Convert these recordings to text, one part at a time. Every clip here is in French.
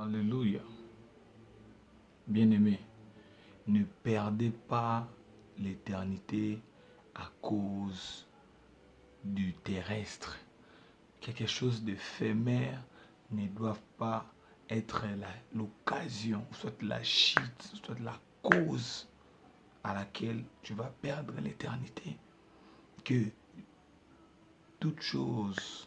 Alléluia. Bien-aimé, ne perdez pas l'éternité à cause du terrestre. Quelque chose d'éphémère ne doit pas être l'occasion, soit la chute, soit la cause à laquelle tu vas perdre l'éternité. Que toute chose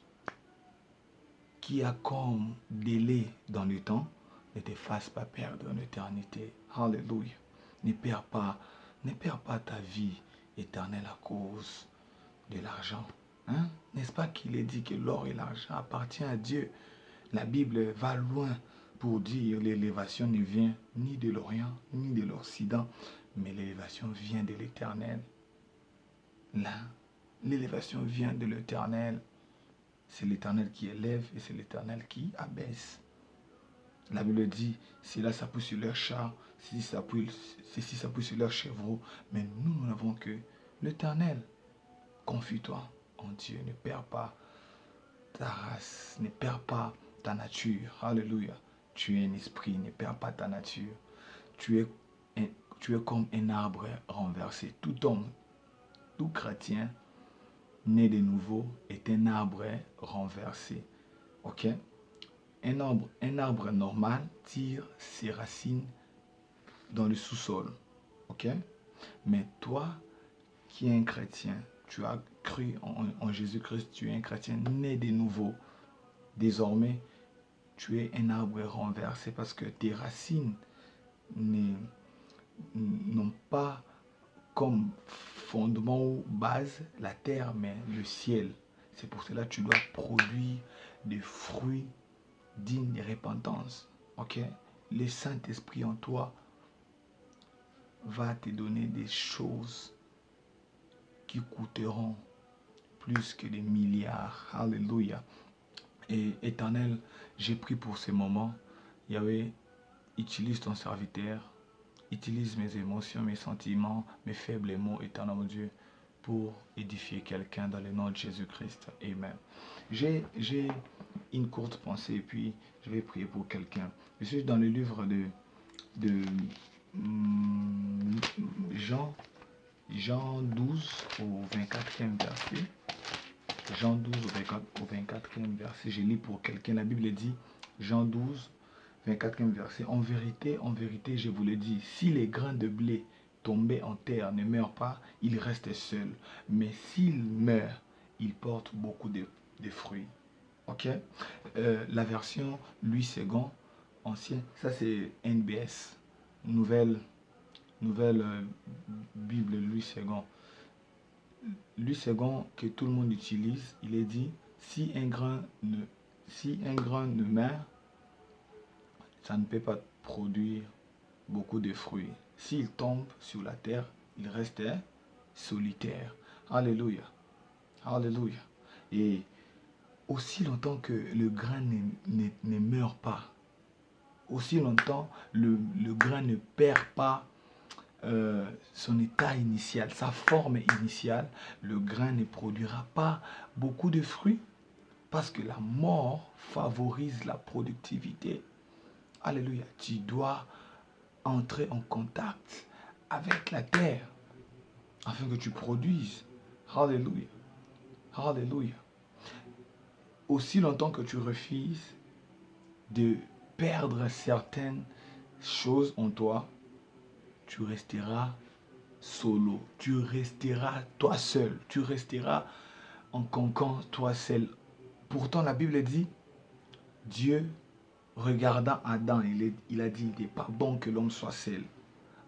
qui a comme délai dans le temps ne te fasse pas perdre l'éternité. Alléluia. Ne perds pas ta vie éternelle à cause de l'argent. Hein? N'est-ce pas qu'il est dit que l'or et l'argent appartiennent à Dieu? La Bible va loin pour dire l'élévation ne vient ni de l'Orient ni de l'Occident, mais l'élévation vient de l'Éternel. Là, l'élévation vient de l'Éternel. C'est l'Éternel qui élève et c'est l'Éternel qui abaisse. La Bible dit, si là ça pousse sur leurs chars, si ça pousse sur leurs chevreaux, mais nous n'avons que l'Éternel. Confie-toi en Dieu, ne perds pas ta race, ne perds pas ta nature. Alléluia. Tu es un esprit, ne perds pas ta nature. Tu es comme un arbre renversé. Tout homme, tout chrétien né de nouveau est un arbre renversé. Ok? Un arbre normal tire ses racines dans le sous-sol. Ok? Mais toi qui es un chrétien, tu as cru en Jésus-Christ, tu es un chrétien né de nouveau. Désormais, tu es un arbre renversé parce que tes racines n'ont pas comme fondement ou base la terre, mais le ciel. C'est pour cela que tu dois produire des fruits dignes de repentance. Ok? Le Saint-Esprit en toi va te donner des choses qui coûteront plus que des milliards. Alléluia. Et Éternel, j'ai pris pour ce moment. Yahweh, utilise ton serviteur, utilise mes émotions, mes sentiments, mes faibles mots, éternel mon Dieu, pour édifier quelqu'un dans le nom de Jésus-Christ. Amen. J'ai une courte pensée et puis je vais prier pour quelqu'un. Je suis dans le livre de Jean 12 au 24e verset. Jean 12 au 24e verset. Je lis pour quelqu'un. La Bible dit, Jean 12, 24e verset. En vérité, je vous le dis, si les grains de blé tombés en terre ne meurent pas, ils restent seuls. Mais s'ils meurent, ils portent beaucoup de fruits. Ok? La version Louis II, ancien, ça c'est NBS, nouvelle Bible Louis II. Louis II que tout le monde utilise, il est dit, si un grain ne meurt, ça ne peut pas produire beaucoup de fruits. S'il tombe sur la terre, il reste solitaire. Alléluia. Alléluia. Et aussi longtemps que le grain ne meurt pas, aussi longtemps le grain ne perd pas son état initial, sa forme initiale, le grain ne produira pas beaucoup de fruits parce que la mort favorise la productivité. Alléluia. Tu dois entrer en contact avec la terre afin que tu produises. Alléluia. Alléluia. Aussi longtemps que tu refuses de perdre certaines choses en toi, tu resteras solo, tu resteras toi seul, tu resteras en cancan toi seul. Pourtant la Bible dit, Dieu regardant Adam, il a dit, il n'est pas bon que l'homme soit seul.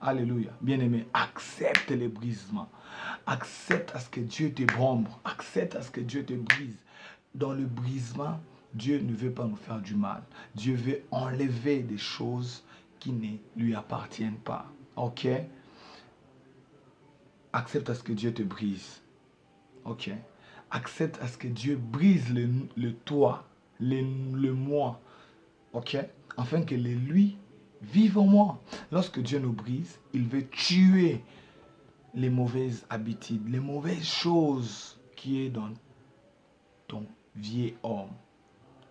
Alléluia. Bien-aimé, accepte les brisements. Accepte à ce que Dieu te bombe. Accepte à ce que Dieu te brise. Dans le brisement, Dieu ne veut pas nous faire du mal. Dieu veut enlever des choses qui ne lui appartiennent pas. Ok? Accepte à ce que Dieu te brise. Ok? Accepte à ce que Dieu brise le toi, le moi. Ok? Afin que les lui vive en moi. Lorsque Dieu nous brise, il veut tuer les mauvaises habitudes, les mauvaises choses qui est dans ton vieil homme.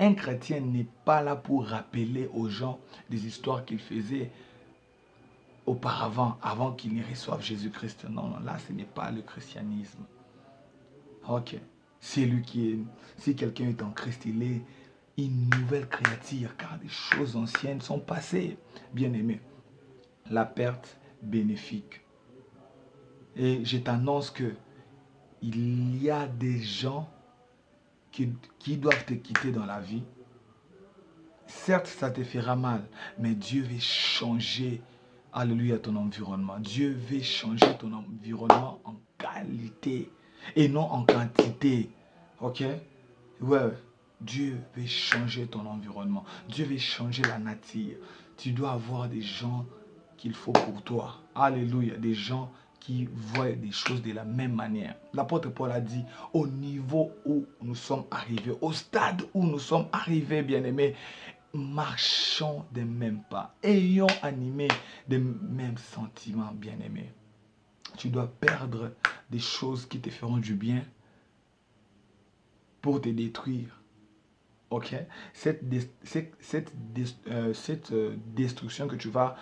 Un chrétien n'est pas là pour rappeler aux gens des histoires qu'il faisait auparavant, avant qu'ils ne reçoivent Jésus-Christ. Non, non, là, ce n'est pas le christianisme. Ok. C'est lui qui est... Si quelqu'un est en Christ, il est une nouvelle créature, car des choses anciennes sont passées. Bien-aimé, la perte bénéfique. Et je t'annonce que il y a des gens qui doivent te quitter dans la vie. Certes, ça te fera mal, mais Dieu veut changer, alléluia, ton environnement. Dieu veut changer ton environnement en qualité et non en quantité. Ok? Ouais, Dieu veut changer ton environnement. Dieu veut changer la nature. Tu dois avoir des gens qu'il faut pour toi. Alléluia, des gens qui voient des choses de la même manière. L'apôtre Paul a dit, au niveau où nous sommes arrivés, au stade où nous sommes arrivés, bien-aimés, marchons des mêmes pas, ayons animé des mêmes sentiments, bien-aimés. Tu dois perdre des choses qui te feront du bien pour te détruire. Ok? Cette destruction que tu vas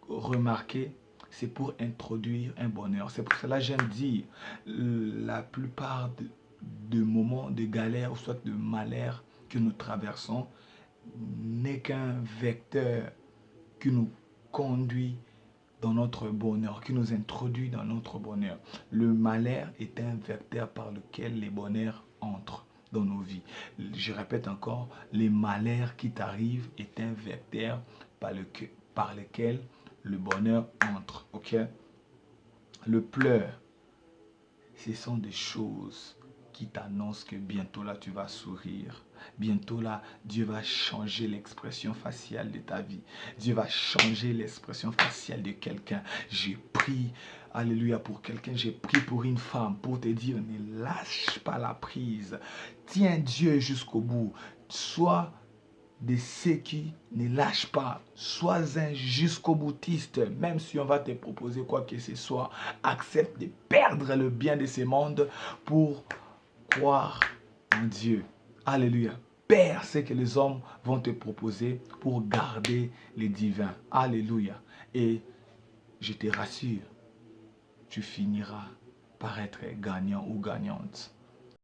remarquer, c'est pour introduire un bonheur. C'est pour cela que j'aime dire, la plupart de moments de galère ou soit de malheur que nous traversons n'est qu'un vecteur qui nous conduit dans notre bonheur, qui nous introduit dans notre bonheur. Le malheur est un vecteur par lequel les bonheurs entrent dans nos vies. Je répète encore, les malheurs qui t'arrivent est un vecteur par lequel le bonheur entre. Ok? Le pleur, ce sont des choses qui t'annoncent que bientôt là tu vas sourire. Bientôt là, Dieu va changer l'expression faciale de ta vie. Dieu va changer l'expression faciale de quelqu'un. J'ai prié, alléluia, pour quelqu'un. J'ai prié pour une femme pour te dire, ne lâche pas la prise. Tiens Dieu jusqu'au bout. Sois de ceux qui ne lâchent pas. Sois un jusqu'au boutiste. Même si on va te proposer quoi que ce soit, accepte de perdre le bien de ce monde pour croire en Dieu. Alléluia. Perds ce que les hommes vont te proposer pour garder les divins. Alléluia. Et je te rassure, tu finiras par être gagnant ou gagnante.